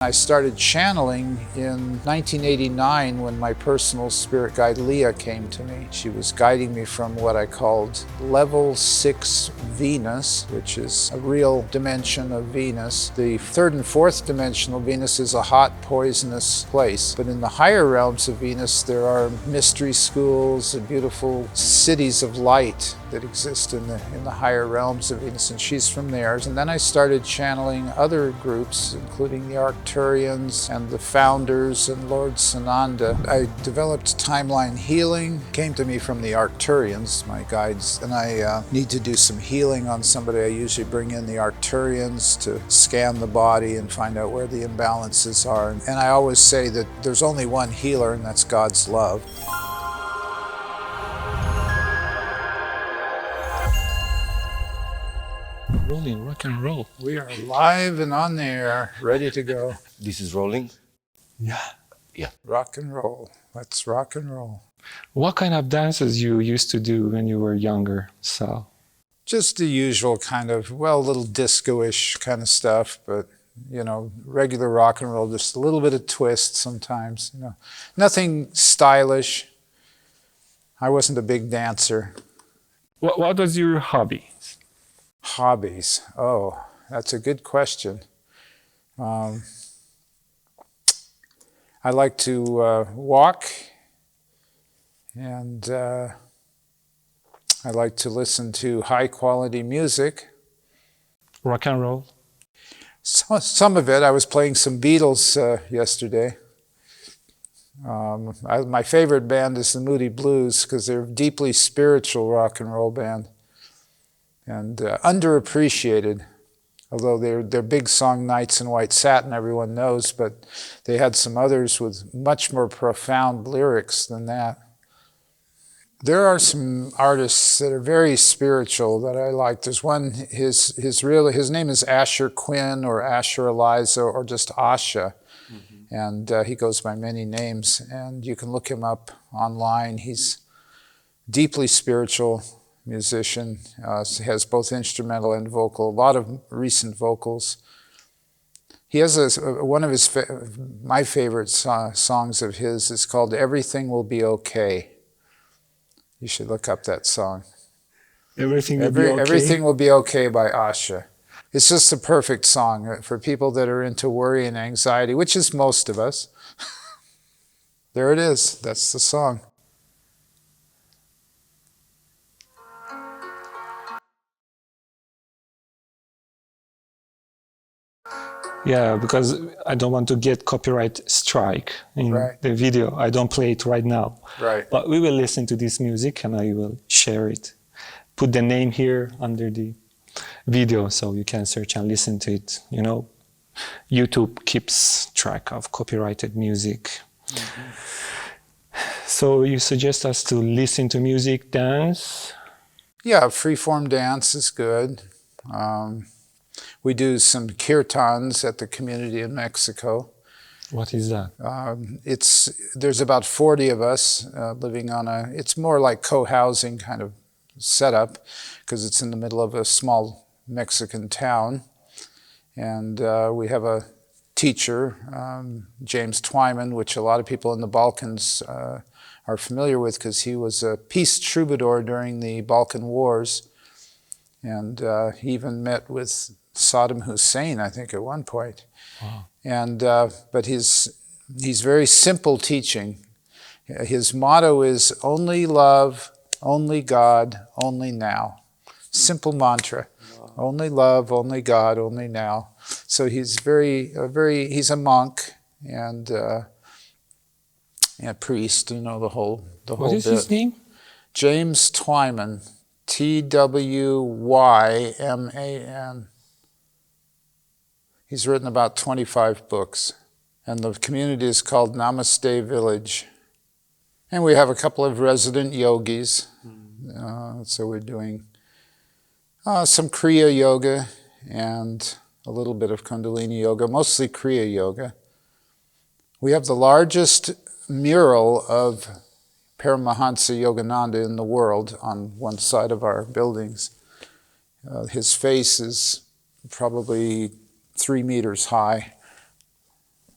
I started channeling in 1989 when my personal spirit guide Leah came to me. She was guiding me from what I called level 6 Venus, which is a real dimension of Venus. The third and fourth dimensional Venus is a hot, poisonous place. But in the higher realms of Venus, there are mystery schools and beautiful cities of light that exist in the higher realms of Venus, and she's from there. And then I started channeling other groups, including the Arcturians and the Founders and Lord Sananda. I developed timeline healing, came to me from the Arcturians, my guides, and I need to do some healing on somebody. I usually bring in the Arcturians to scan the body and find out where the imbalances are. And I always say that there's only one healer, and that's God's love. Rolling, rock and roll. We are live and on the air, ready to go. This is rolling? Yeah. Yeah. Rock and roll. Let's rock and roll. What kind of dances you used to do when you were younger, Sal? Just the usual kind of, well, a little disco-ish kind of stuff, but, you know, regular rock and roll, just a little bit of twist sometimes, you know. Nothing stylish. I wasn't a big dancer. What was your hobby? Hobbies. Oh, that's a good question. I like to walk, and I like to listen to high-quality music. Rock and roll? Some of it. I was playing some Beatles yesterday. My favorite band is the Moody Blues because they're a deeply spiritual rock and roll band. And underappreciated, although their big song Nights in White Satin everyone knows, but they had some others with much more profound lyrics than that. There are some artists that are very spiritual that I like. There's one, his name is Asher Quinn or Asher Eliza or just Asha. Mm-hmm. And he goes by many names, and you can look him up online. He's deeply spiritual musician, has both instrumental and vocal, a lot of recent vocals. He has one of my favorite songs of his is called Everything Will Be Okay. You should look up that song. Everything Will Be Okay? Everything Will Be Okay by Asha. It's just a perfect song for people that are into worry and anxiety, which is most of us. There it is. That's the song. Yeah, because I don't want to get copyright strike in the video. I don't play it right now. Right. But we will listen to this music and I will share it. Put the name here under the video so you can search and listen to it. You know, YouTube keeps track of copyrighted music. Mm-hmm. So you suggest us to listen to music, dance? Yeah, freeform dance is good. We do some kirtans at the community in Mexico. What is that? There's about 40 of us living on it's more like co-housing kind of setup because it's in the middle of a small Mexican town. And we have a teacher, James Twyman, which a lot of people in the Balkans are familiar with because he was a peace troubadour during the Balkan Wars. And he even met with Saddam Hussein, I think, at one point. Wow. And but he's very simple teaching. His motto is only love, only God, only now. Simple mantra. Wow. Only love, only God, only now. So he's he's a monk and a priest, you know, the whole What is his name? James Twyman. Twyman. He's written about 25 books, and the community is called Namaste Village. And we have a couple of resident yogis, so we're doing some Kriya Yoga and a little bit of Kundalini Yoga, mostly Kriya Yoga. We have the largest mural of Paramahansa Yogananda in the world on one side of our buildings. His face is probably 3 meters high.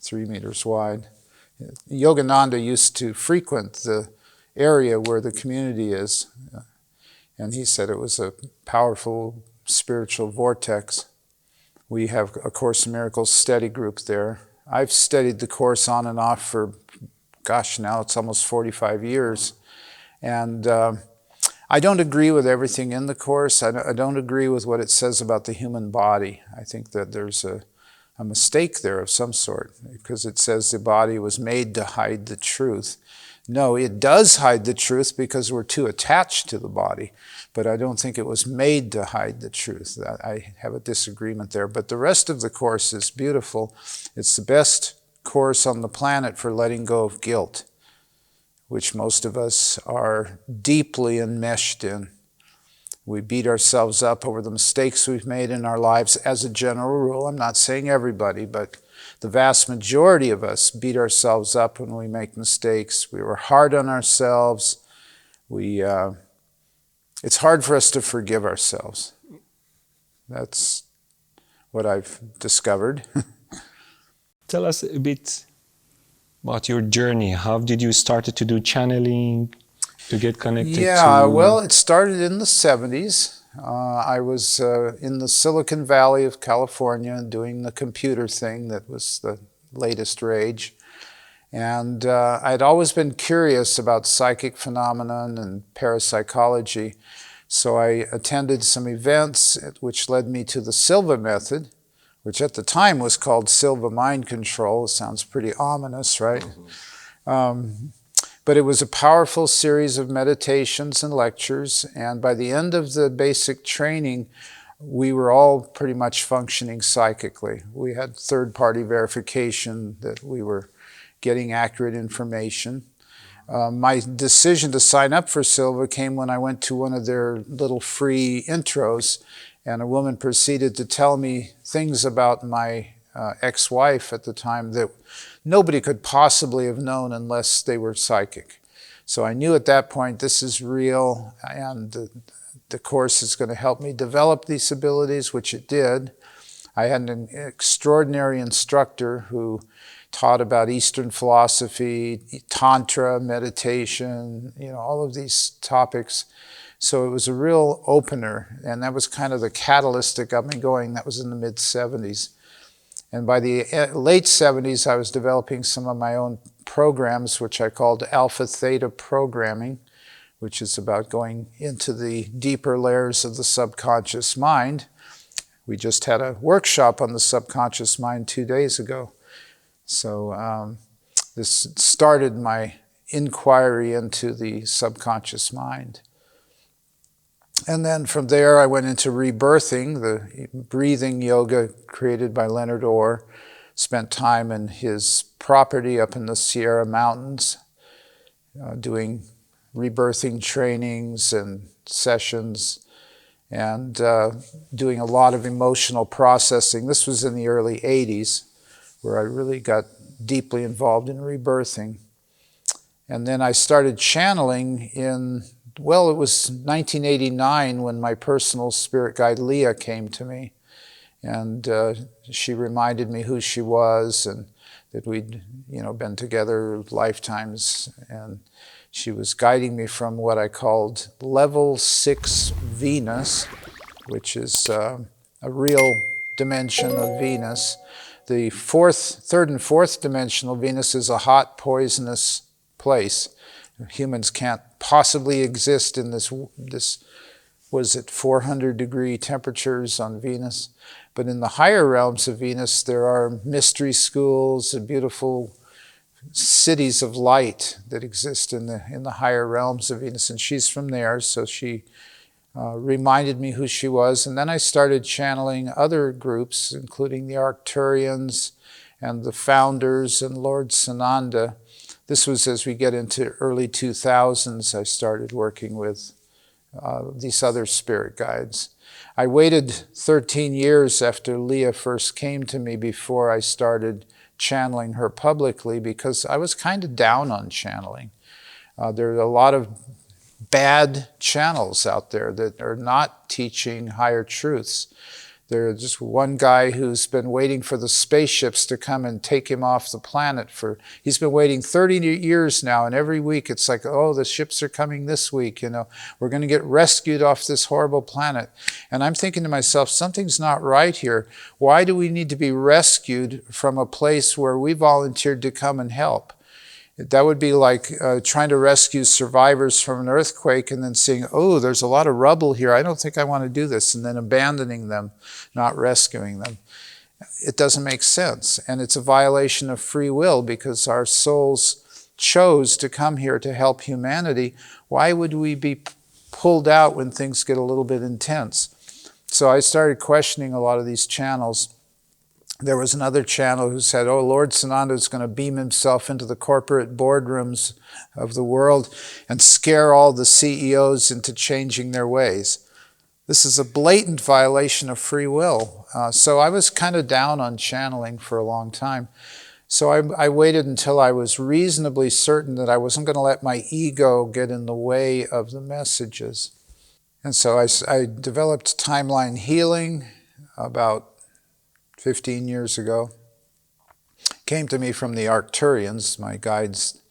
3 meters wide. Yogananda used to frequent the area where the community is, and he said it was a powerful spiritual vortex. We have a Course in Miracles study group there. I've studied the Course on and off for, gosh, now it's almost 45 years. And I don't agree with everything in the Course. I don't agree with what it says about the human body. I think that there's a mistake there of some sort, because it says the body was made to hide the truth. No, it does hide the truth because we're too attached to the body, but I don't think it was made to hide the truth. I have a disagreement there, but the rest of the Course is beautiful. It's the best Course on the planet for letting go of guilt, which most of us are deeply enmeshed in. We beat ourselves up over the mistakes we've made in our lives as a general rule. I'm not saying everybody, but the vast majority of us beat ourselves up when we make mistakes. We were hard on ourselves. It's hard for us to forgive ourselves. That's what I've discovered. Tell us a bit about your journey. How did you start to do channeling, to get connected to... well, it started in the 70s. I was in the Silicon Valley of California doing the computer thing that was the latest rage. And I'd always been curious about psychic phenomenon and parapsychology. So I attended some events which led me to the Silva method, which at the time was called Silva Mind Control. It sounds pretty ominous, right? Mm-hmm. But it was a powerful series of meditations and lectures, and by the end of the basic training, we were all pretty much functioning psychically. We had third-party verification that we were getting accurate information. My decision to sign up for Silva came when I went to one of their little free intros, and a woman proceeded to tell me things about my ex-wife at the time that nobody could possibly have known unless they were psychic. So I knew at that point, this is real, and the Course is going to help me develop these abilities, which it did. I had an extraordinary instructor who taught about Eastern philosophy, Tantra, meditation, all of these topics. So it was a real opener, and that was kind of the catalyst that got me going. That was in the mid-70s. And by the late 70s, I was developing some of my own programs, which I called Alpha Theta Programming, which is about going into the deeper layers of the subconscious mind. We just had a workshop on the subconscious mind 2 days ago. So this started my inquiry into the subconscious mind. And then from there, I went into rebirthing, the breathing yoga created by Leonard Orr. Spent time in his property up in the Sierra Mountains, doing rebirthing trainings and sessions, and doing a lot of emotional processing. This was in the early 80s, where I really got deeply involved in rebirthing. And then I started channeling it was 1989 when my personal spirit guide Leah came to me, and she reminded me who she was and that we'd been together lifetimes, and she was guiding me from what I called level 6 Venus, which is a real dimension of Venus. The third and fourth dimensional Venus is a hot, poisonous place. Humans can't possibly exist in this was it 400 degree temperatures on Venus. But in the higher realms of Venus, there are mystery schools and beautiful cities of light that exist in the higher realms of Venus. And she's from there, so she reminded me who she was. And then I started channeling other groups, including the Arcturians and the Founders and Lord Sananda. This was as we get into early 2000s, I started working with these other spirit guides. I waited 13 years after Leah first came to me before I started channeling her publicly, because I was kind of down on channeling. There are a lot of bad channels out there that are not teaching higher truths. There's just one guy who's been waiting for the spaceships to come and take him off the planet he's been waiting 30 years now, and every week it's like, oh, the ships are coming this week, we're going to get rescued off this horrible planet. And I'm thinking to myself, something's not right here. Why do we need to be rescued from a place where we volunteered to come and help? That would be like trying to rescue survivors from an earthquake and then seeing, oh, there's a lot of rubble here. I don't think I want to do this. And then abandoning them, not rescuing them. It doesn't make sense. And it's a violation of free will because our souls chose to come here to help humanity. Why would we be pulled out when things get a little bit intense? So I started questioning a lot of these channels. There was another channel who said, oh, Lord Sananda is going to beam himself into the corporate boardrooms of the world and scare all the CEOs into changing their ways. This is a blatant violation of free will. So I was kind of down on channeling for a long time. So I waited until I was reasonably certain that I wasn't going to let my ego get in the way of the messages. And so I developed timeline healing about 15 years ago. Came to me from the Arcturians, my guides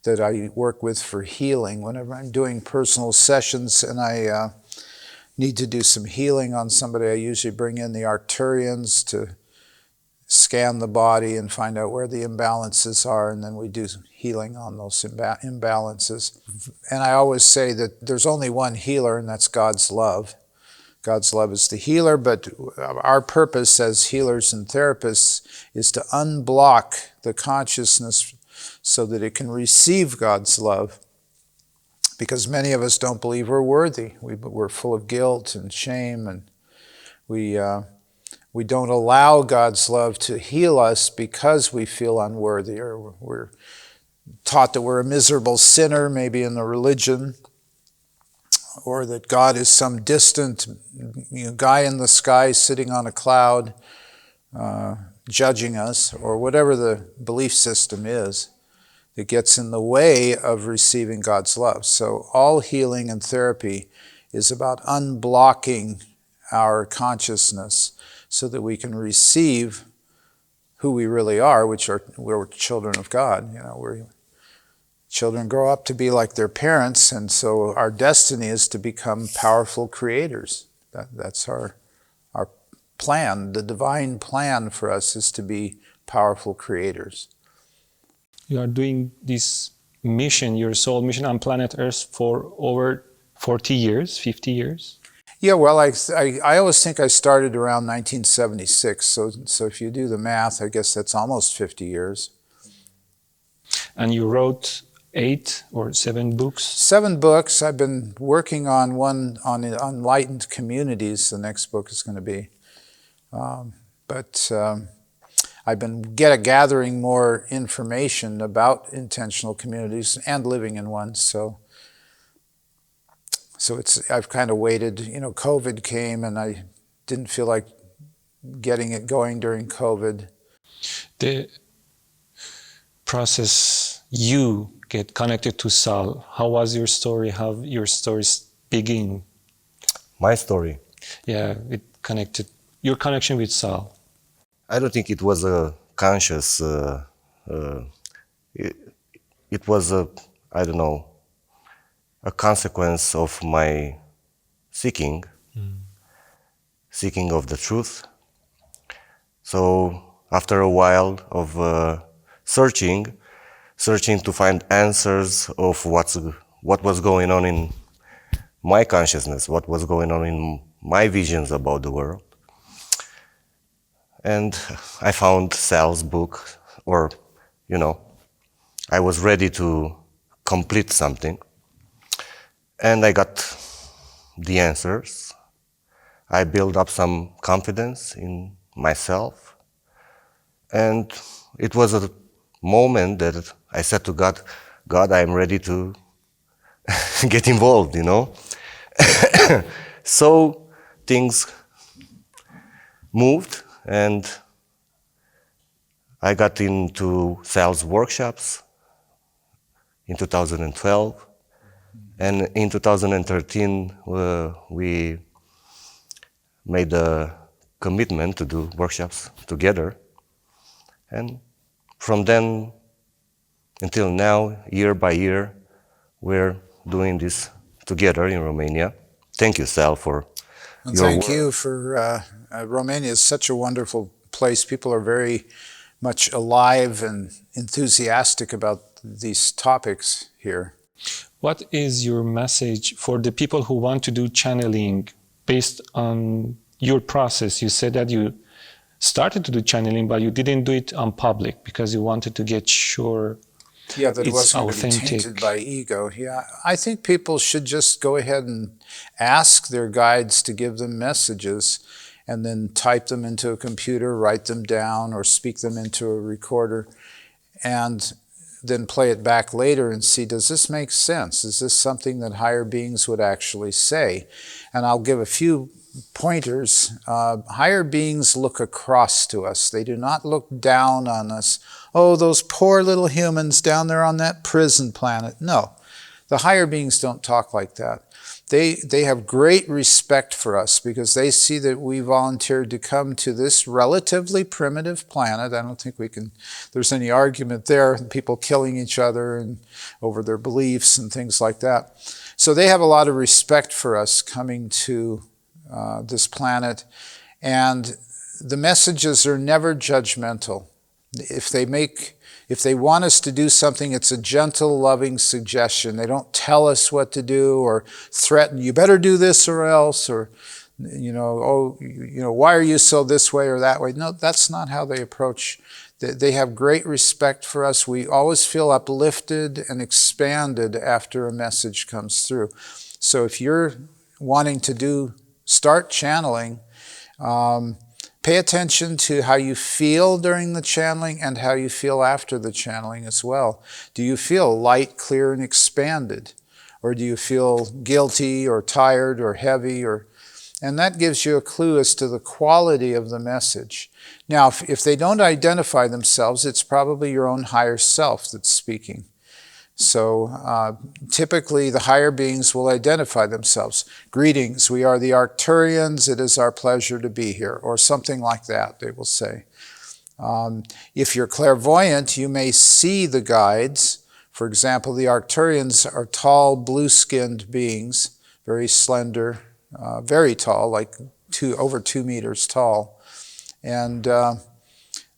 that I work with for healing. Whenever I'm doing personal sessions and I need to do some healing on somebody, I usually bring in the Arcturians to scan the body and find out where the imbalances are, and then we do healing on those imbalances. And I always say that there's only one healer, and that's God's love. God's love is the healer, but our purpose as healers and therapists is to unblock the consciousness so that it can receive God's love. Because many of us don't believe we're worthy. We're full of guilt and shame, and we don't allow God's love to heal us because we feel unworthy, or we're taught that we're a miserable sinner, maybe in the religion, or that God is some distant guy in the sky sitting on a cloud judging us, or whatever the belief system is that gets in the way of receiving God's love. So all healing and therapy is about unblocking our consciousness so that we can receive who we really are, we're children of God. Children grow up to be like their parents, and so our destiny is to become powerful creators. That's our plan. The divine plan for us is to be powerful creators. You are doing this mission, your soul mission on planet Earth for over 40 years, 50 years? Yeah, well, I always think I started around 1976, so if you do the math, I guess that's almost 50 years. And you wrote 8 or 7 books? 7 books. I've been working on one on enlightened communities. The next book is going to be. I've been gathering more information about intentional communities and living in one. So I've kind of waited. COVID came, and I didn't feel like getting it going during COVID. The process you get connected to Sal. How was your story? How your stories begin? My story? Yeah, your connection with Sal. I don't think it was a conscious, it was I don't know, a consequence of my seeking of the truth. So after a while of searching to find answers of what was going on in my consciousness, what was going on in my visions about the world. And I found Sal's book, I was ready to complete something. And I got the answers. I built up some confidence in myself. And it was a moment that I said to God, I'm ready to get involved, So things moved, and I got into Sal's workshops in 2012. And in 2013, we made a commitment to do workshops together. And from then until now, year by year, we're doing this together in Romania. Thank you, Sal, for And your thank work. you for Romania is such a wonderful place. People are very much alive and enthusiastic about these topics here. What is your message for the people who want to do channeling based on your process? You said that you started to do channeling, but you didn't do it on public because you wanted to get sure Yeah, that it it's wasn't going to be authentic. tainted by ego. Yeah, I think people should just go ahead and ask their guides to give them messages and then type them into a computer, write them down, or speak them into a recorder, and then play it back later and see, does this make sense? Is this something that higher beings would actually say? And I'll give a few pointers. Higher beings look across to us. They do not look down on us. Oh, those poor little humans down there on that prison planet. No, the higher beings don't talk like that. They have great respect for us because they see that we volunteered to come to this relatively primitive planet. I don't think there's any argument there, people killing each other and over their beliefs and things like that. So they have a lot of respect for us coming to this planet, and the messages are never judgmental. If they want us to do something, it's a gentle, loving suggestion. They don't tell us what to do or threaten, you better do this or else, or, why are you so this way or that way? No, that's not how they approach. They have great respect for us. We always feel uplifted and expanded after a message comes through. So if you're wanting to start channeling, pay attention to how you feel during the channeling and how you feel after the channeling as well. Do you feel light, clear, and expanded? Or do you feel guilty or tired or heavy? And that gives you a clue as to the quality of the message. Now, if they don't identify themselves, it's probably your own higher self that's speaking. So typically the higher beings will identify themselves. Greetings, we are the Arcturians, it is our pleasure to be here, or something like that, they will say. If you're clairvoyant, you may see the guides. For example, the Arcturians are tall, blue-skinned beings, very slender, very tall, like over 2 meters tall. And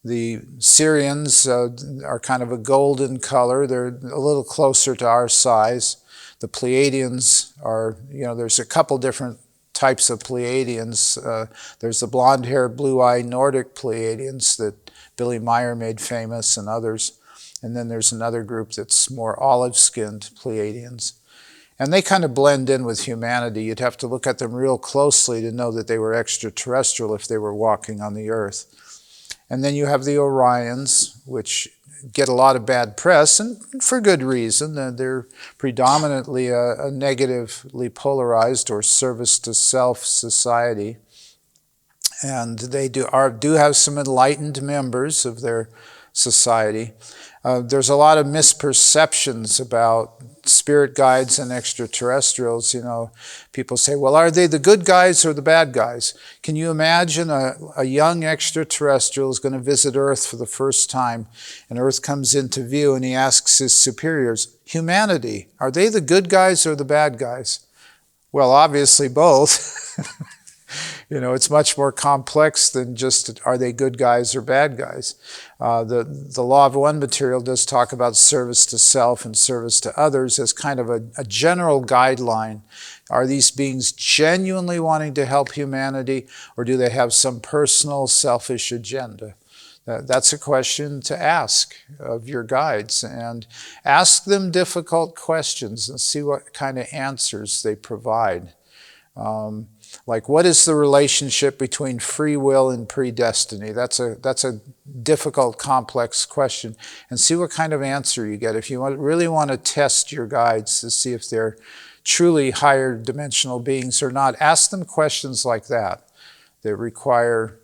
the Sirians are kind of a golden color. They're a little closer to our size. The Pleiadians are, there's a couple different types of Pleiadians. There's the blonde-haired, blue-eyed Nordic Pleiadians that Billy Meyer made famous and others. And then there's another group that's more olive-skinned Pleiadians. And they kind of blend in with humanity. You'd have to look at them real closely to know that they were extraterrestrial if they were walking on the Earth. And then you have the Orions, which get a lot of bad press, and for good reason. They're predominantly a negatively polarized or service-to-self society. And they do have some enlightened members of their society. There's a lot of misperceptions about spirit guides and extraterrestrials. People say, well, are they the good guys or the bad guys? Can you imagine a young extraterrestrial is going to visit Earth for the first time, and Earth comes into view, and he asks his superiors, humanity, are they the good guys or the bad guys? Well, obviously both. It's much more complex than just are they good guys or bad guys. The Law of One material does talk about service to self and service to others as kind of a general guideline. Are these beings genuinely wanting to help humanity, or do they have some personal selfish agenda? That's a question to ask of your guides, and ask them difficult questions and see what kind of answers they provide. Like, what is the relationship between free will and predestiny? That's a difficult, complex question, and see what kind of answer you get. If you really want to test your guides to see if they're truly higher dimensional beings or not, ask them questions like that require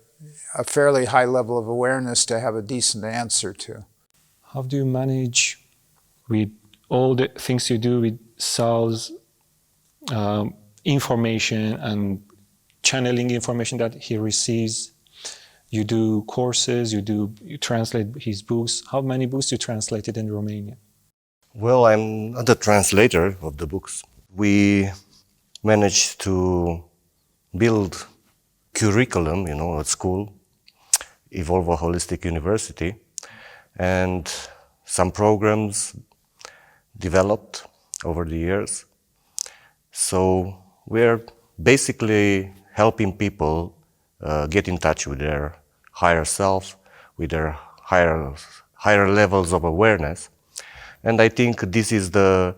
a fairly high level of awareness to have a decent answer to. How do you manage with all the things you do with Sal's information and channeling information that he receives. You do courses, you translate his books. How many books you translated in Romania? Well, I'm not the translator of the books. We managed to build curriculum, at school, Evolva Holistic University, and some programs developed over the years. So we're basically helping people get in touch with their higher self, with their higher levels of awareness. And I think this is the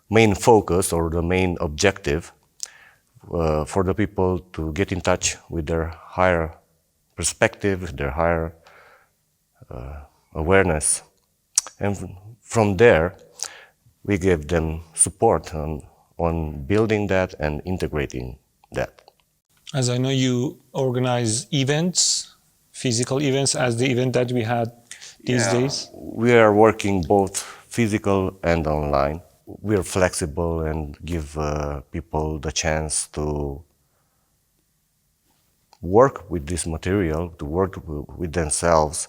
main focus or the main objective for the people to get in touch with their higher perspective, their higher awareness. And from there, we give them support on building that and integrating that. As I know, you organize events, physical events, as the event that we had these days. We are working both physical and online. We're flexible and give people the chance to work with this material, to work with themselves,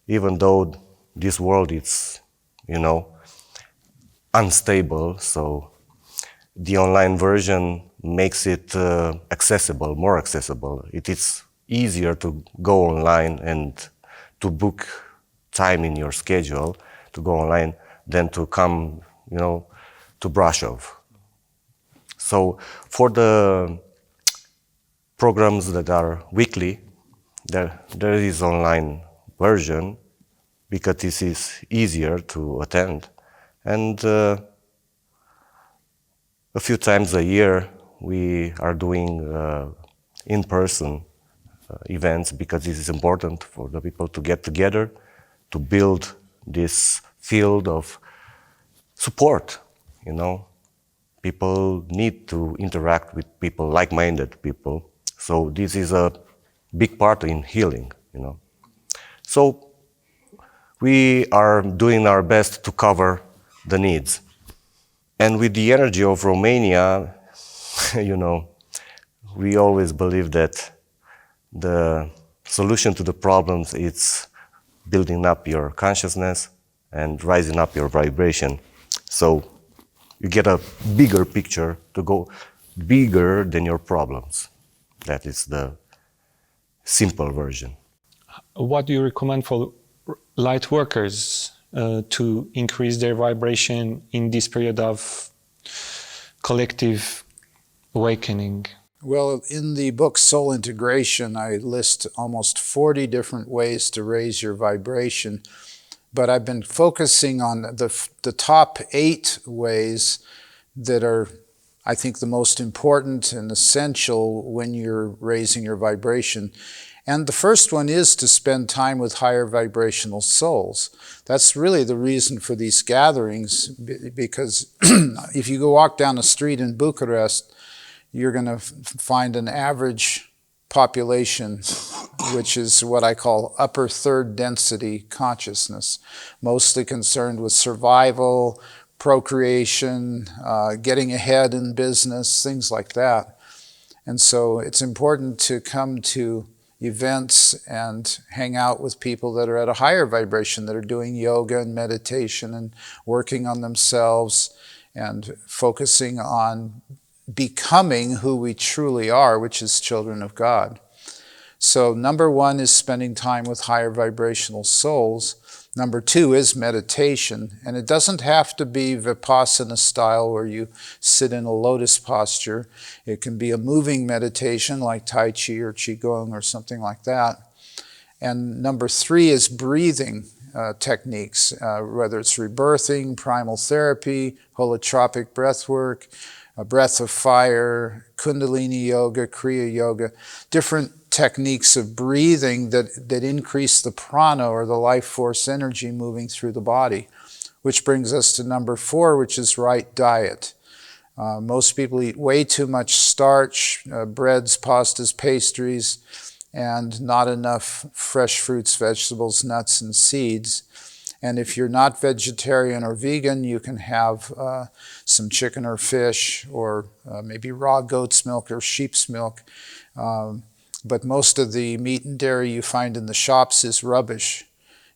even though this world is, unstable. So the online version makes it accessible, more accessible. It is easier to go online and to book time in your schedule to go online than to come, to Brasov. So for the programs that are weekly, there is online version because this is easier to attend. And a few times a year we are doing in-person events because this is important for the people to get together, to build this field of support, People need to interact with people, like-minded people. So this is a big part in healing, So we are doing our best to cover the needs. And with the energy of Romania, we always believe that the solution to the problems is building up your consciousness and rising up your vibration. So you get a bigger picture to go bigger than your problems. That is the simple version. What do you recommend for light workers to increase their vibration in this period of collective awakening? Well, in the book Soul Integration, I list almost 40 different ways to raise your vibration, but I've been focusing on the top 8 ways that are, I think, the most important and essential when you're raising your vibration. And the first one is to spend time with higher vibrational souls. That's really the reason for these gatherings, because if you go walk down the street in Bucharest, you're going to find an average population, which is what I call upper third density consciousness, mostly concerned with survival, procreation, getting ahead in business, things like that. And so it's important to come to events and hang out with people that are at a higher vibration, that are doing yoga and meditation and working on themselves and focusing on becoming who we truly are, which is children of God. So number 1 is spending time with higher vibrational souls. Number 2 is meditation, and it doesn't have to be Vipassana style where you sit in a lotus posture. It can be a moving meditation like Tai Chi or Qigong or something like that. And number 3 is breathing techniques, whether it's rebirthing, primal therapy, holotropic breath work, a breath of fire, Kundalini yoga, Kriya yoga, different techniques of breathing that increase the prana or the life force energy moving through the body, which brings us to number 4, which is right diet. Most people eat way too much starch, breads, pastas, pastries, and not enough fresh fruits, vegetables, nuts, and seeds. And if you're not vegetarian or vegan, you can have some chicken or fish, or maybe raw goat's milk or sheep's milk. But most of the meat and dairy you find in the shops is rubbish.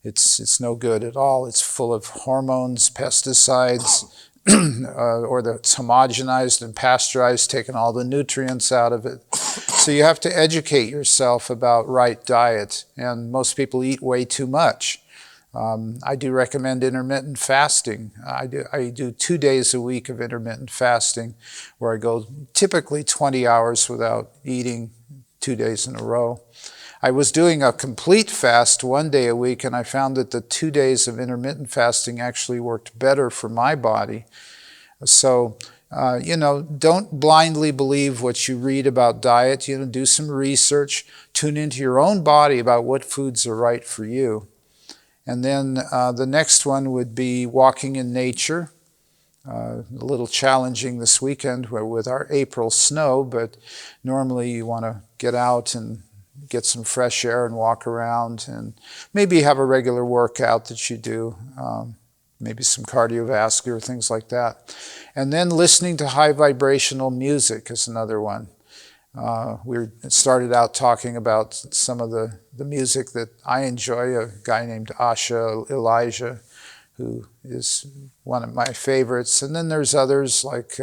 It's no good at all. It's full of hormones, pesticides, or it's homogenized and pasteurized, taking all the nutrients out of it. So you have to educate yourself about right diet, and most people eat way too much. I do recommend intermittent fasting. I do 2 days a week of intermittent fasting, where I go typically 20 hours without eating 2 days in a row. I was doing a complete fast 1 day a week, and I found that the 2 days of intermittent fasting actually worked better for my body. So, don't blindly believe what you read about diet. Do some research, tune into your own body about what foods are right for you. And then the next one would be walking in nature. A little challenging this weekend with our April snow, but normally you want to get out and get some fresh air and walk around, and maybe have a regular workout that you do, maybe some cardiovascular, things like that. And then listening to high vibrational music is another one. We started out talking about some of the music that I enjoy, a guy named 𝙍𝙖𝙘𝙚𝙚𝙚, who is one of my favorites. And then there's others like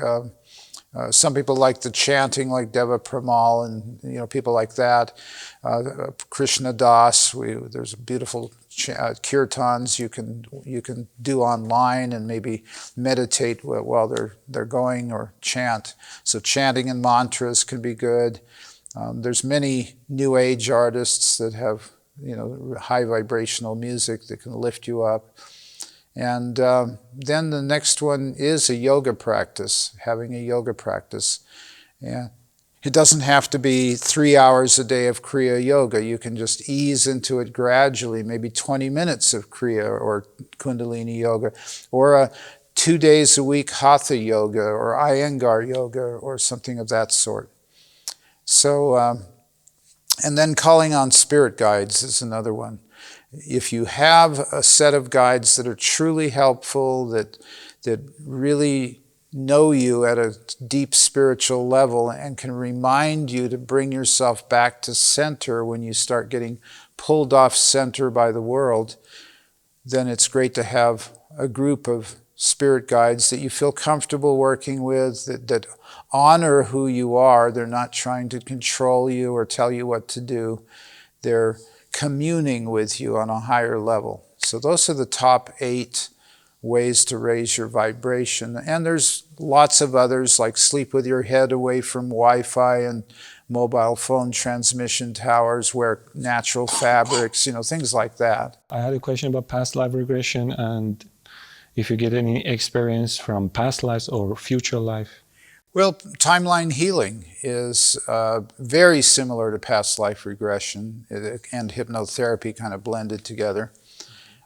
some people like the chanting, like Deva Premal, and people like that. Krishna Das. There's beautiful kirtans you can do online and maybe meditate while they're going, or chant. So chanting and mantras can be good. There's many New Age artists that have high vibrational music that can lift you up. And then the next one is a yoga practice, having a yoga practice. Yeah. It doesn't have to be 3 hours a day of Kriya Yoga. You can just ease into it gradually, maybe 20 minutes of Kriya or Kundalini Yoga, or 2 days a week Hatha Yoga or Iyengar Yoga or something of that sort. So, and then calling on spirit guides is another one. If you have a set of guides that are truly helpful, that really know you at a deep spiritual level and can remind you to bring yourself back to center when you start getting pulled off center by the world, then it's great to have a group of spirit guides that you feel comfortable working with, that honor who you are. They're not trying to control you or tell you what to do. They're communing with you on a higher level. So those are the top 8 ways to raise your vibration. And there's lots of others, like sleep with your head away from Wi-Fi and mobile phone transmission towers, wear natural fabrics, things like that. I had a question about past life regression, and if you get any experience from past lives or future life. Well, timeline healing is very similar to past life regression and hypnotherapy kind of blended together,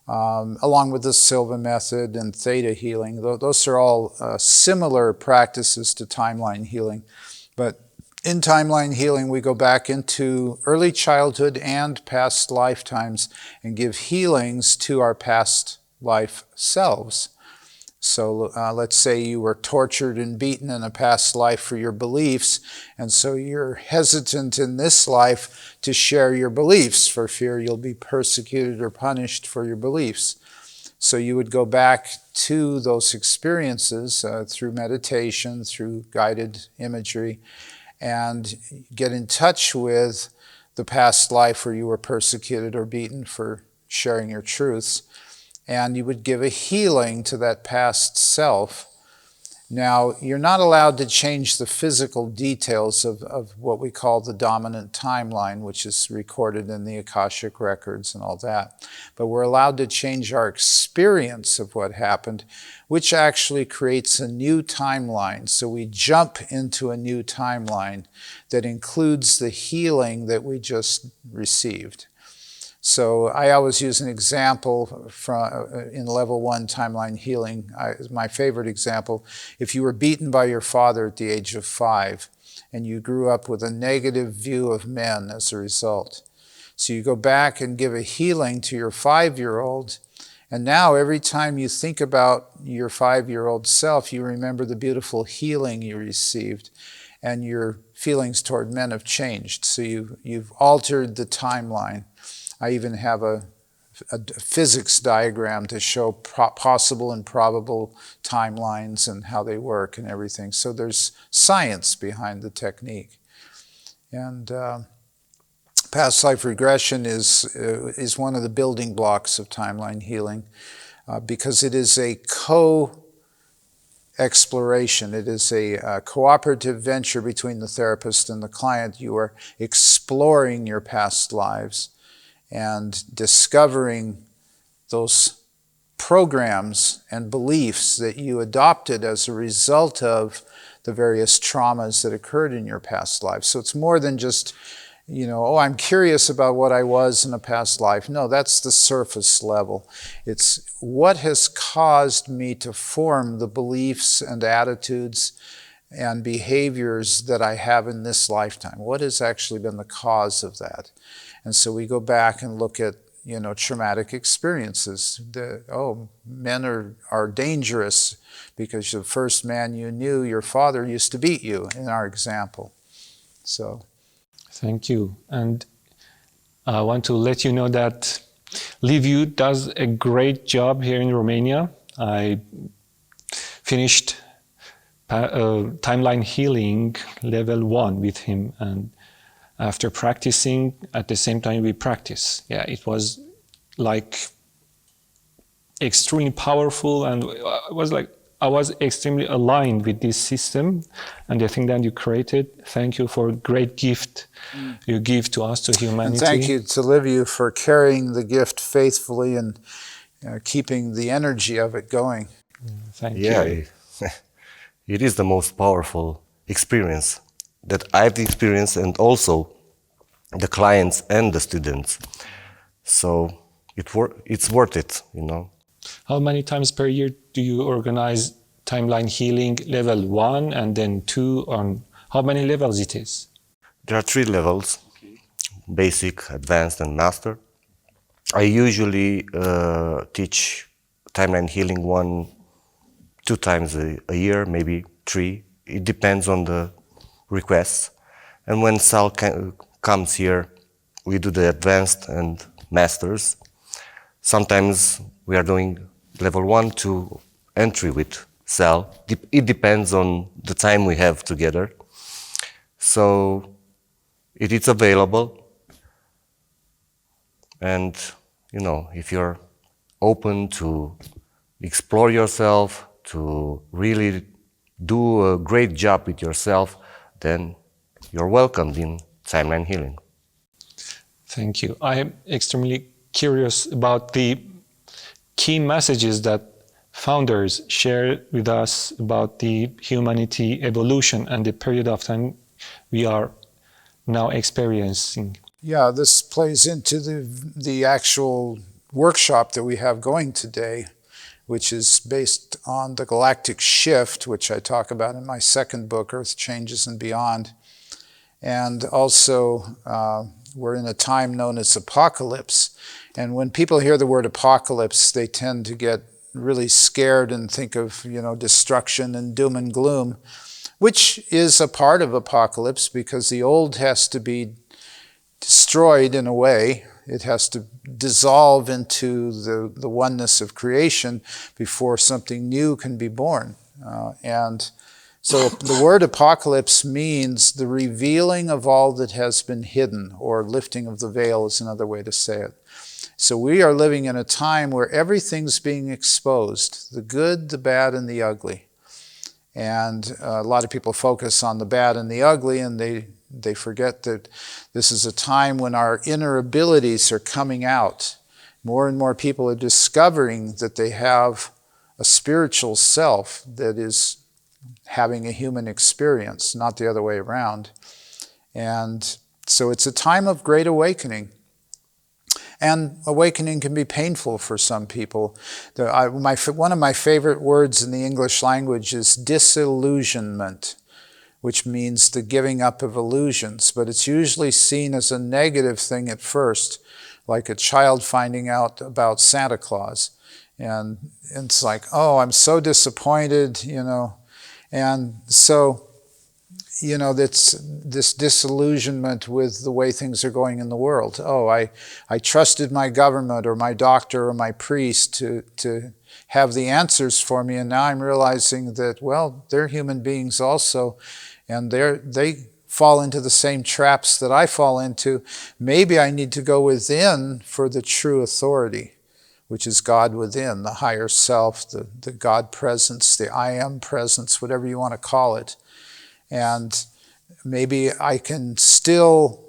along with the Silva method and theta healing. Those are all similar practices to timeline healing. But in timeline healing, we go back into early childhood and past lifetimes and give healings to our past life selves. So let's say you were tortured and beaten in a past life for your beliefs, and so you're hesitant in this life to share your beliefs for fear you'll be persecuted or punished for your beliefs. So you would go back to those experiences through meditation, through guided imagery, and get in touch with the past life where you were persecuted or beaten for sharing your truths. And you would give a healing to that past self. Now, you're not allowed to change the physical details of what we call the dominant timeline, which is recorded in the Akashic records and all that. But we're allowed to change our experience of what happened, which actually creates a new timeline. So we jump into a new timeline that includes the healing that we just received. So I always use an example in level 1 timeline healing. My favorite example, if you were beaten by your father at the age of 5 and you grew up with a negative view of men as a result. So you go back and give a healing to your 5-year-old, And now every time you think about your 5-year-old self, you remember the beautiful healing you received, and your feelings toward men have changed. So you've altered the timeline. I even have a physics diagram to show possible and probable timelines and how they work and everything. So there's science behind the technique. And past life regression is one of the building blocks of timeline healing because it is a co-exploration. It is a cooperative venture between the therapist and the client. You are exploring your past lives and discovering those programs and beliefs that you adopted as a result of the various traumas that occurred in your past life. So it's more than just, oh, I'm curious about what I was in a past life. No, that's the surface level. It's what has caused me to form the beliefs and attitudes and behaviors that I have in this lifetime. What has actually been the cause of that? And so we go back and look at, traumatic experiences. Men are dangerous because the first man you knew, your father used to beat you, in our example. So. Thank you. And I want to let you know that Liviu does a great job here in Romania. I finished timeline healing level 1 with him, and after practicing, at the same time we practice. Yeah, it was like extremely powerful, and I was extremely aligned with this system and the thing that you created. Thank you for a great gift you give to us, to humanity. And thank you to Liviu for carrying the gift faithfully and keeping the energy of it going. Thank you. Yeah, it is the most powerful experience that I've experienced, and also the clients and the students. So it's worth it, How many times per year do you organize timeline healing level 1 and then 2? On how many levels it is? There are 3 levels, basic, advanced, and master. I usually teach timeline healing 1-2 times a year, maybe 3. It depends on the requests. And when Sal comes here, we do the advanced and masters. Sometimes we are doing level 1 to entry with Sal. It depends on the time we have together. So it is available. And, if you're open to explore yourself, to really do a great job with yourself, then you're welcomed in timeline healing. Thank you. I am extremely curious about the key messages that founders share with us about the humanity evolution and the period of time we are now experiencing. Yeah, this plays into the actual workshop that we have going today, which is based on the galactic shift, which I talk about in my second book, Earth Changes and Beyond. And also, we're in a time known as apocalypse. And when people hear the word apocalypse, they tend to get really scared and think of, destruction and doom and gloom, which is a part of apocalypse because the old has to be destroyed in a way. It has to dissolve into the oneness of creation before something new can be born. And so the word apocalypse means the revealing of all that has been hidden, or lifting of the veil is another way to say it. So we are living in a time where everything's being exposed, the good, the bad, and the ugly. And a lot of people focus on the bad and the ugly, and they forget that this is a time when our inner abilities are coming out. More and more people are discovering that they have a spiritual self that is having a human experience, not the other way around. And so it's a time of great awakening. And awakening can be painful for some people. One of my favorite words in the English language is disillusionment, which means the giving up of illusions. But it's usually seen as a negative thing at first, like a child finding out about Santa Claus. And it's like, oh, I'm so disappointed, And so, that's this disillusionment with the way things are going in the world. Oh, I trusted my government or my doctor or my priest to have the answers for me, and now I'm realizing that, well, they're human beings also, and they fall into the same traps that I fall into. Maybe I need to go within for the true authority, which is God within, the higher self, the God presence, the I am presence, whatever you want to call it. And maybe I can still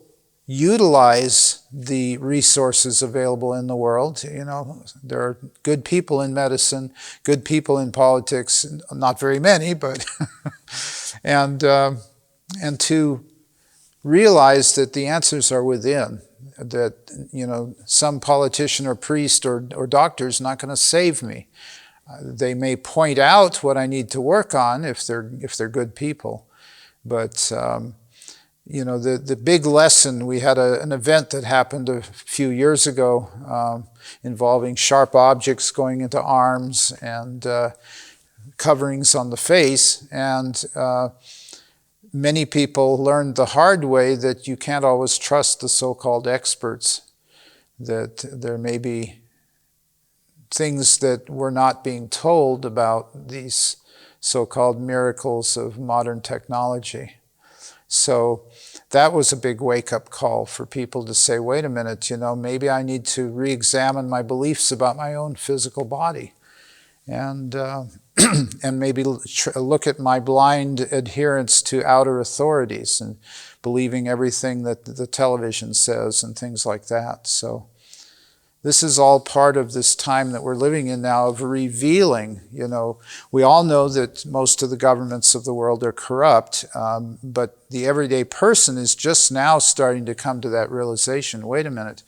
utilize the resources available in the world. There are good people in medicine, good people in politics, not very many, but and to realize that the answers are within. That some politician or priest or doctor is not going to save me. They may point out what I need to work on if they're good people. But, the big lesson, we had an event that happened a few years ago involving sharp objects going into arms and coverings on the face. And many people learned the hard way that you can't always trust the so-called experts, that there may be things that we're not being told about these so-called miracles of modern technology. So that was a big wake-up call for people to say, wait a minute, maybe I need to re-examine my beliefs about my own physical body, and and maybe look at my blind adherence to outer authorities and believing everything that the television says and things like that. So this is all part of this time that we're living in now of revealing. We all know that most of the governments of the world are corrupt, but the everyday person is just now starting to come to that realization. Wait a minute,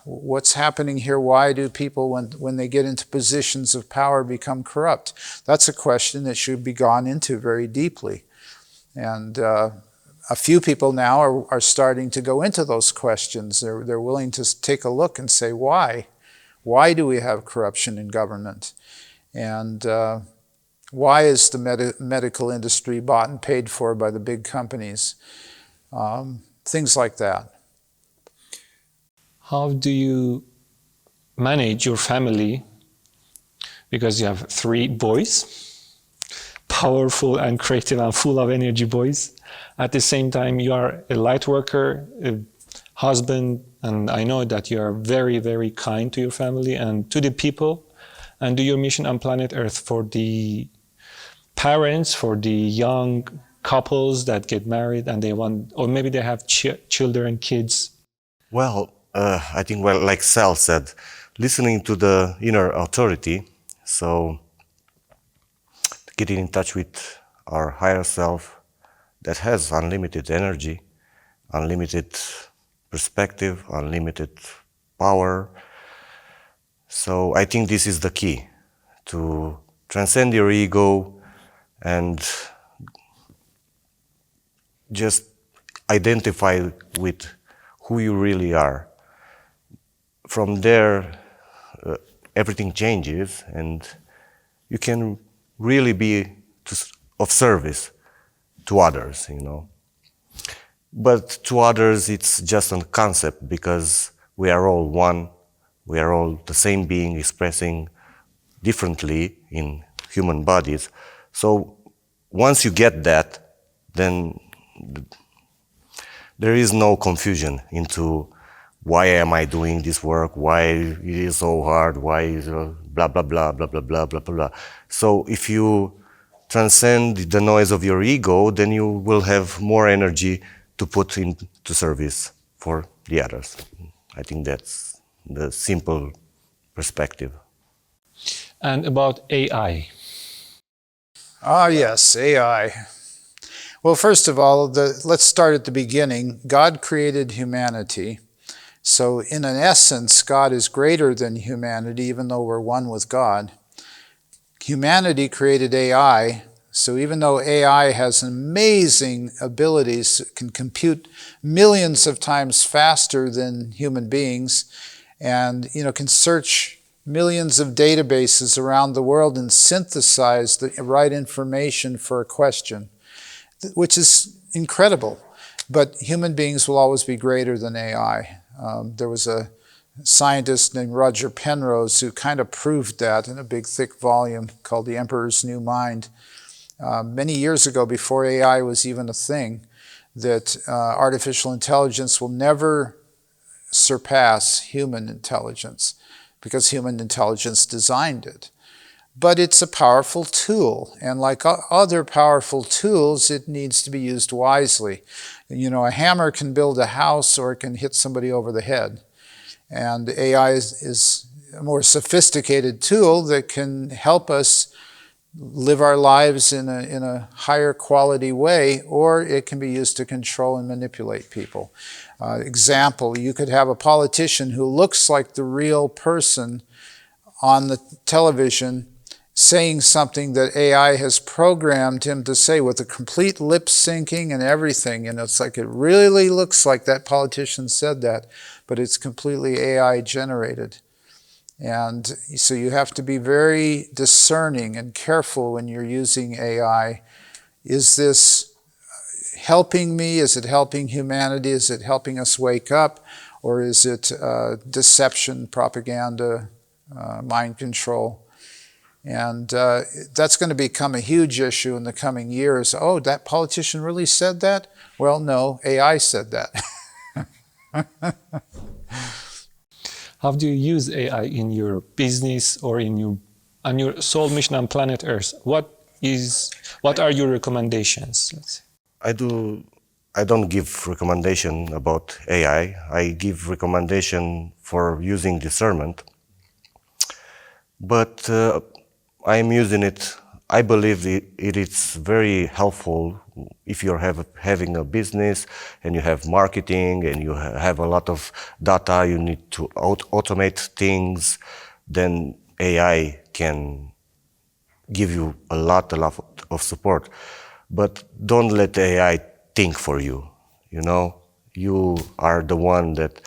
what's happening here? Why do people, when they get into positions of power, become corrupt? That's a question that should be gone into very deeply. And a few people now are starting to go into those questions. They're willing to take a look and say, why? Why do we have corruption in government? And why is the medical industry bought and paid for by the big companies? Things like that. How do you manage your family? Because you have 3 boys, powerful and creative and full of energy boys. At the same time, you are a light worker, a husband, and I know that you are very, very kind to your family and to the people, and do your mission on planet Earth for the parents, for the young couples that get married and they want, or maybe they have children, kids. Well, I think, like Sal said, listening to the inner authority, so getting in touch with our higher self that has unlimited energy, unlimited perspective, unlimited power. So I think this is the key, to transcend your ego and just identify with who you really are. From there, everything changes and you can really be of service to others, But to others, it's just a concept, because we are all one, we are all the same being expressing differently in human bodies. So once you get that, then there is no confusion into why am I doing this work, why it is so hard, why is blah, blah, blah, blah, blah, blah, blah, blah. So if you transcend the noise of your ego, then you will have more energy to put into service for the others. I think that's the simple perspective. And about AI. Ah, yes, AI. Well, first of all, let's start at the beginning. God created humanity. So in an essence, God is greater than humanity, even though we're one with God. Humanity created AI. So even though AI has amazing abilities, it can compute millions of times faster than human beings, and can search millions of databases around the world and synthesize the right information for a question, which is incredible. But human beings will always be greater than AI. There was a scientist named Roger Penrose who kind of proved that in a big, thick volume called The Emperor's New Mind. Many years ago, before AI was even a thing, that artificial intelligence will never surpass human intelligence because human intelligence designed it. But it's a powerful tool, and like other powerful tools, it needs to be used wisely. You know, a hammer can build a house or it can hit somebody over the head. And AI is a more sophisticated tool that can help us live our lives in a higher quality way, or it can be used to control and manipulate people. Example, you could have a politician who looks like the real person on the television saying something that AI has programmed him to say with a complete lip syncing and everything. And it's like, it really looks like that politician said that, but it's completely AI generated. And so you have to be very discerning and careful when you're using AI. Is this helping me? Is it helping humanity? Is it helping us wake up? Or is it deception, propaganda, mind control? And that's going to become a huge issue in the coming years. Oh, that politician really said that? Well, no, AI said that. How do you use AI in your business or on your soul mission on planet Earth? What are your recommendations? Let's say? I don't give recommendation about AI. I give recommendation for using discernment. But I'm using it. I believe it is very helpful if you're having a business and you have marketing and you have a lot of data, you need to automate things, then AI can give you a lot of support. But don't let AI think for you, you know? You are the one that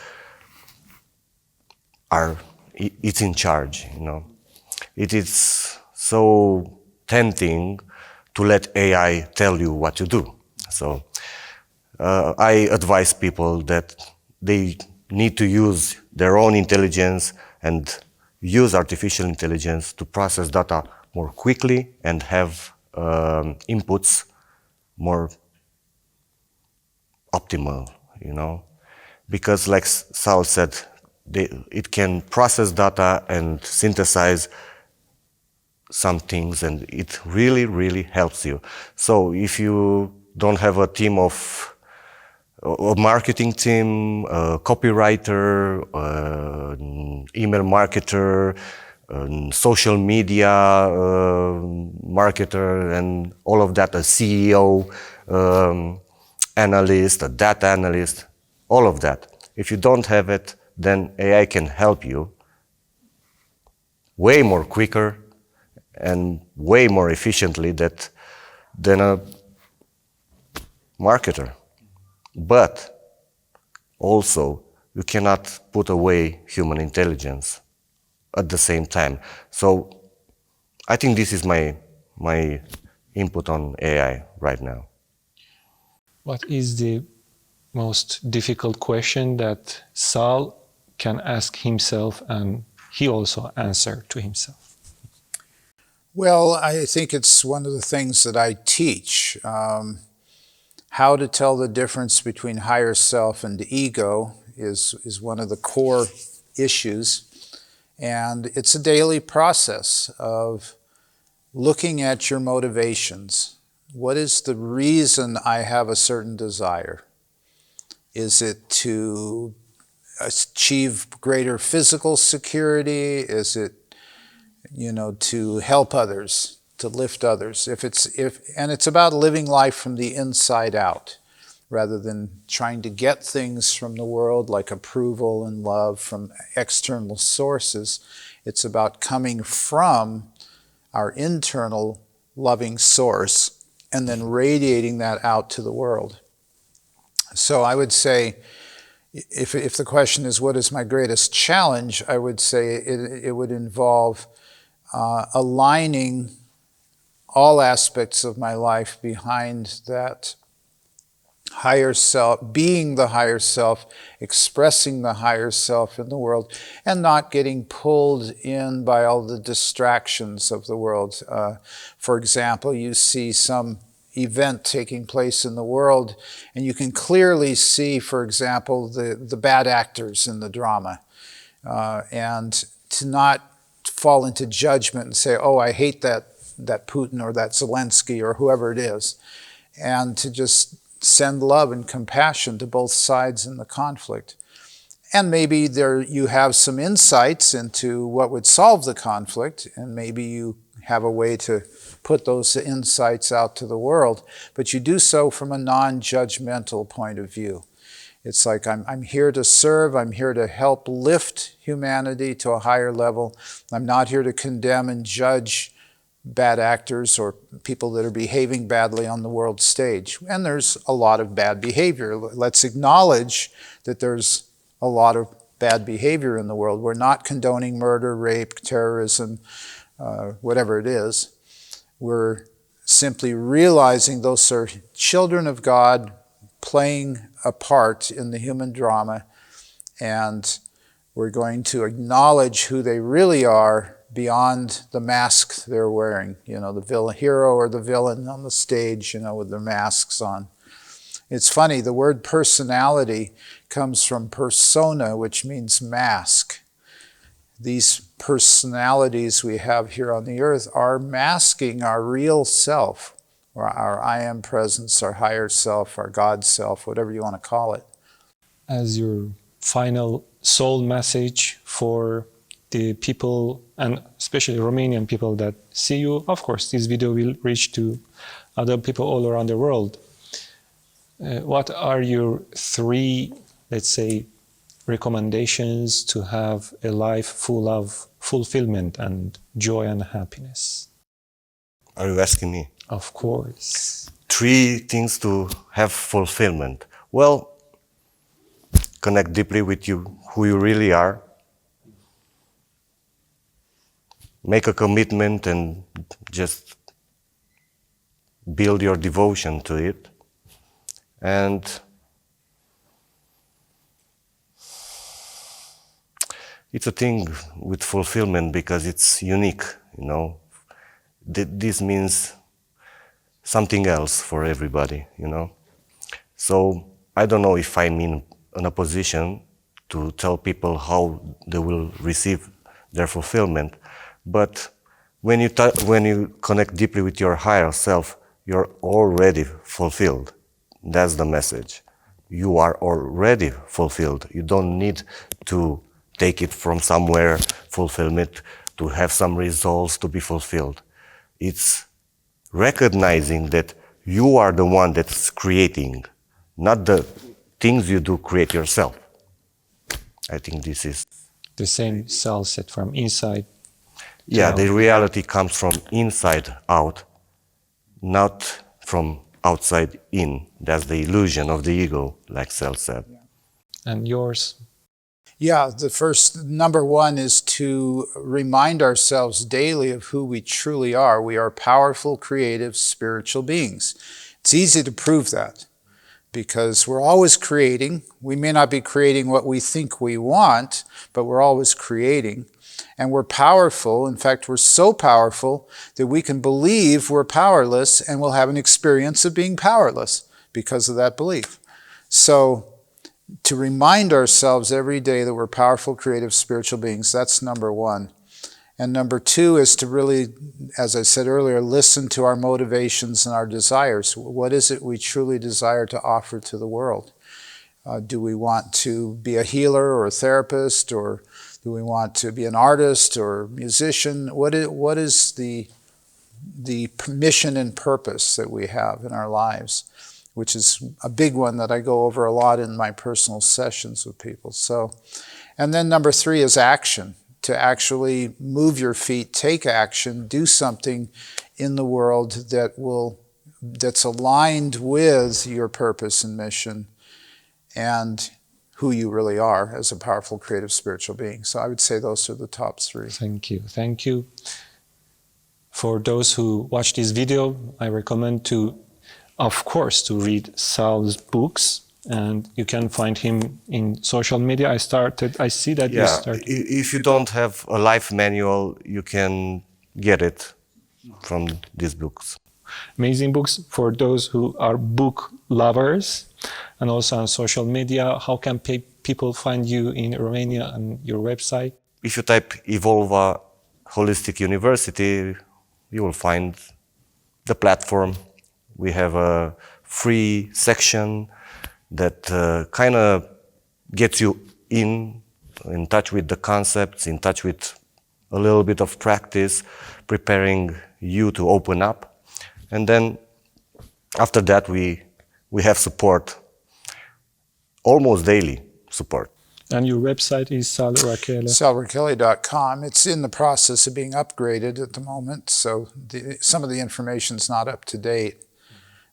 it's in charge, you know? It is so tempting to let AI tell you what to do. So I advise people that they need to use their own intelligence and use artificial intelligence to process data more quickly and have inputs more optimal, you know? Because like Sal said, it can process data and synthesize some things, and it really, really helps you. So if you don't have a team of a marketing team, a copywriter, an email marketer, social media marketer, and all of that, a CEO, analyst, a data analyst, all of that. If you don't have it, then AI can help you way more quicker and way more efficiently than a marketer. But also, you cannot put away human intelligence at the same time. So I think this is my input on AI right now. What is the most difficult question that Sal can ask himself and he also answer to himself? Well, I think it's one of the things that I teach. How to tell the difference between higher self and ego is one of the core issues. And it's a daily process of looking at your motivations. What is the reason I have a certain desire? Is it to achieve greater physical security? Is it, to help others, to lift others? And it's about living life from the inside out, rather than trying to get things from the world like approval and love from external sources. It's about coming from our internal loving source and then radiating that out to the world. So I would say, if the question is what is my greatest challenge, I would say it would involve aligning all aspects of my life behind that higher self, being the higher self, expressing the higher self in the world, and not getting pulled in by all the distractions of the world. For example, you see some event taking place in the world, and you can clearly see, for example, the bad actors in the drama. And to not fall into judgment and say, oh, I hate that Putin or that Zelensky or whoever it is, and to just send love and compassion to both sides in the conflict. And maybe there you have some insights into what would solve the conflict, and maybe you have a way to put those insights out to the world, but you do so from a non-judgmental point of view. It's like, I'm here to serve, I'm here to help lift humanity to a higher level. I'm not here to condemn and judge bad actors or people that are behaving badly on the world stage. And there's a lot of bad behavior. Let's acknowledge that there's a lot of bad behavior in the world. We're not condoning murder, rape, terrorism, whatever it is. We're simply realizing those are children of God playing a part in the human drama, and we're going to acknowledge who they really are beyond the mask they're wearing. You know, the hero or the villain on the stage, you know, with their masks on. It's funny, the word personality comes from persona, which means mask. These personalities we have here on the earth are masking our real self, or our I am presence, our higher self, our God self, whatever you want to call it. As your final soul message for the people, and especially Romanian people that see you, of course, this video will reach to other people all around the world. What are your 3, let's say, recommendations to have a life full of fulfillment and joy and happiness? Are you asking me? Of course. 3 things to have fulfillment. Well, connect deeply with you, who you really are. Make a commitment and just build your devotion to it. And it's a thing with fulfillment because it's unique, you know. This means something else for everybody, you know. So I don't know if I'm in a position to tell people how they will receive their fulfillment, but when you connect deeply with your higher self, you're already fulfilled. That's the message. You are already fulfilled. You don't need to take it from somewhere, fulfillment, to have some results to be fulfilled. It's recognizing that you are the one that's creating, not the things you do create yourself. I think this is... The same Sal said, from inside. Yeah, the reality comes from inside out, not from outside in. That's the illusion of the ego, like Sal said. And yours? Yeah, the first, number 1 is to remind ourselves daily of who we truly are. We are powerful, creative, spiritual beings. It's easy to prove that because we're always creating. We may not be creating what we think we want, but we're always creating. And we're powerful. In fact, we're so powerful that we can believe we're powerless and we'll have an experience of being powerless because of that belief. So, to remind ourselves every day that we're powerful, creative, spiritual beings, that's number 1. And number 2 is to really, as I said earlier, listen to our motivations and our desires. What is it we truly desire to offer to the world? Do we want to be a healer or a therapist, or do we want to be an artist or musician? What is the mission and purpose that we have in our lives? Which is a big one that I go over a lot in my personal sessions with people. So, and then number 3 is action. To actually move your feet, take action, do something in the world that's aligned with your purpose and mission. And who you really are as a powerful, creative, spiritual being. So I would say those are the top three. Thank you. Thank you. For those who watch this video, I recommend to, of course, to read Sal's books, and you can find him in social media. I see that you started. If you don't have a life manual, you can get it from these books. Amazing books for those who are book lovers, and also on social media. How can people find you in Romania and your website? If you type Evolva Holistic University, you will find the platform. We have a free section that kind of gets you in touch with the concepts, in touch with a little bit of practice, preparing you to open up. And then after that, we have support, almost daily support. And your website is Sal Rachele. 𝙍𝙖𝙘𝙝𝙚𝙚. It's in the process of being upgraded at the moment, so some of the information's not up to date.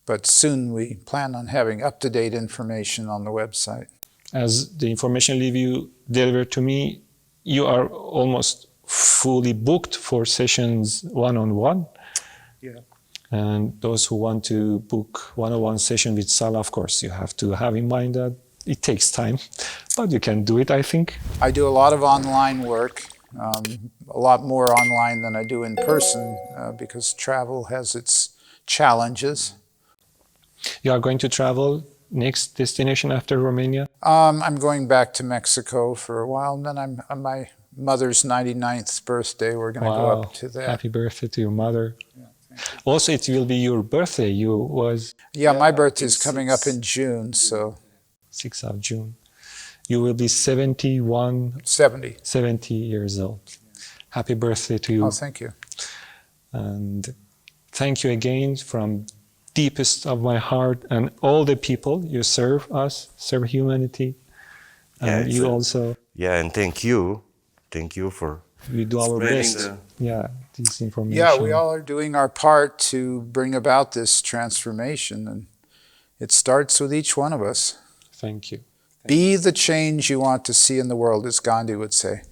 But soon we plan on having up-to-date information on the website. As the information Liviu delivered to me, you are almost fully booked for sessions one-on-one. Yeah. And those who want to book one-on-one session with Sal, of course, you have to have in mind that it takes time, but you can do it, I think. I do a lot of online work, a lot more online than I do in person, because travel has its challenges. You are going to travel next destination after Romania? I'm going back to Mexico for a while, and then I'm on my mother's 99th birthday. We're going to go up to that. Happy birthday to your mother. Yeah, also, it will be your birthday. My birthday is coming up in June, so 6th of June. You will be 70 years old. Happy birthday to you. Oh, thank you. And thank you again from deepest of my heart, and all the people you serve humanity, and you also. Yeah, and thank you for. We do our best. This information. Yeah, we all are doing our part to bring about this transformation, and it starts with each one of us. Thank you. Be the change you want to see in the world, as Gandhi would say.